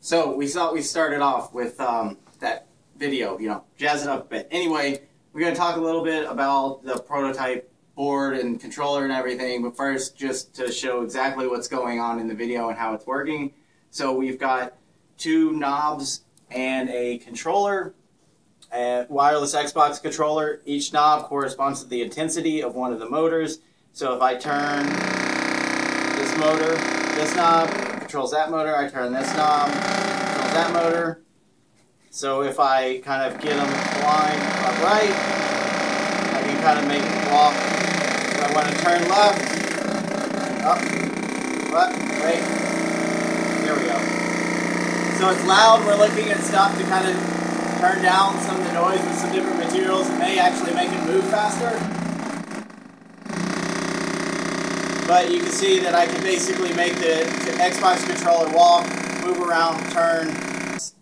So we thought we started off with that video, jazz it up a bit. Anyway, we're going to talk a little bit about the prototype board and controller and everything, but first just to show exactly what's going on in the video and how it's working. So we've got two knobs and a controller, a wireless Xbox controller. Each knob corresponds to the intensity of one of the motors. So if I turn this motor, this knob controls that motor. I turn this knob, controls that motor. So if I kind of get them aligned upright, I can kind of make it walk. If I want to turn left, up, left, right, there we go. So it's loud. We're looking at stuff to kind of turn down some of the noise with some different materials. It may actually make it move faster. But you can see that I can basically make the Xbox controller walk, move around, turn. This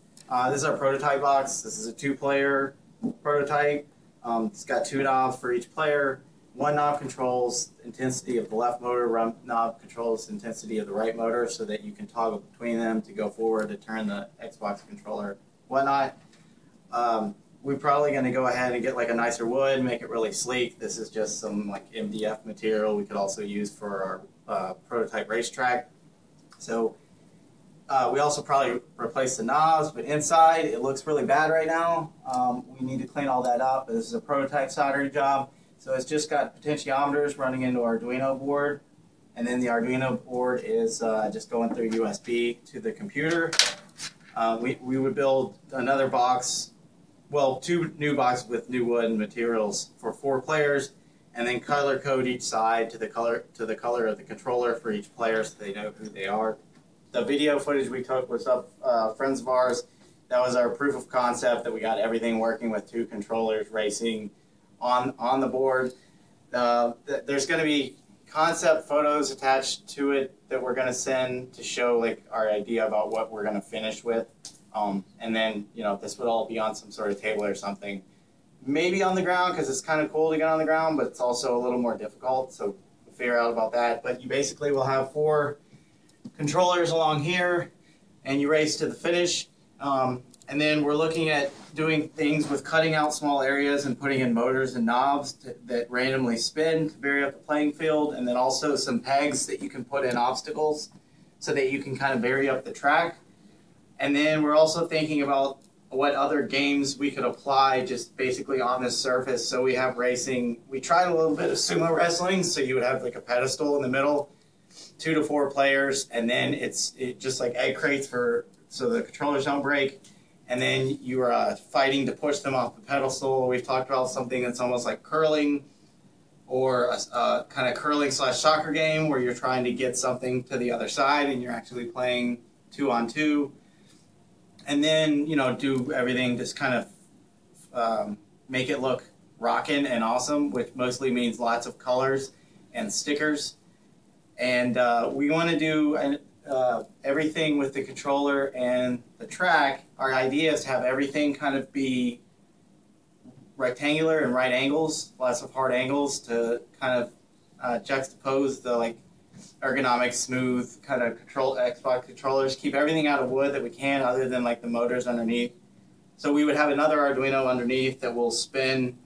is our prototype box. This is a 2-player prototype. It's got 2 knobs for each player. One knob controls the intensity of the left motor, one knob controls the intensity of the right motor so that you can toggle between them to go forward to turn the Xbox controller, whatnot. We're probably going to go ahead and get like a nicer wood, make it really sleek. This is just some like MDF material we could also use for our prototype racetrack. So we also probably replace the knobs, but inside it looks really bad right now. We need to clean all that up. This is a prototype soldering job. So it's just got potentiometers running into our Arduino board, and then the Arduino board is just going through USB to the computer. We would build another box, well, 2 new boxes with new wood and materials for 4 players, and then color code each side to the color of the controller for each player so they know who they are. The video footage we took was of friends of ours. That was our proof of concept that we got everything working with 2 controllers racing on the board. There's going to be concept photos attached to it that we're going to send to show like our idea about what we're going to finish with. And then, this would all be on some sort of table or something. Maybe on the ground, because it's kind of cool to get on the ground, but it's also a little more difficult, so we'll figure out about that. But you basically will have 4 controllers along here, and you race to the finish. And then we're looking at doing things with cutting out small areas and putting in motors and knobs that randomly spin to vary up the playing field, and then also some pegs that you can put in obstacles so that you can kind of vary up the track. And then we're also thinking about what other games we could apply just basically on this surface. So we have racing. We tried a little bit of sumo wrestling, so you would have like a pedestal in the middle, 2 to 4 players, and then it's just like egg crates so the controllers don't break. And then you are fighting to push them off the pedestal. We've talked about something that's almost like curling, or a kind of curling/soccer game where you're trying to get something to the other side and you're actually playing 2-on-2. And then, do everything, just kind of make it look rockin' and awesome, which mostly means lots of colors and stickers. And we want to do everything with the controller and the track. Our idea is to have everything kind of be rectangular and right angles, lots of hard angles to kind of juxtapose the ergonomic, smooth kind of Xbox controllers. Keep everything out of wood that we can, other than like the motors underneath. So we would have another Arduino underneath that will spin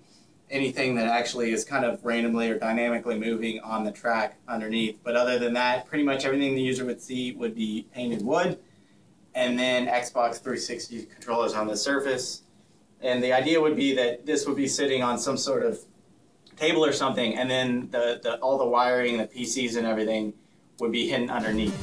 anything that actually is kind of randomly or dynamically moving on the track underneath. But other than that, pretty much everything the user would see would be painted wood, and then Xbox 360 controllers on the surface. And the idea would be that this would be sitting on some sort of table or something, and then all the wiring, the PCs and everything would be hidden underneath.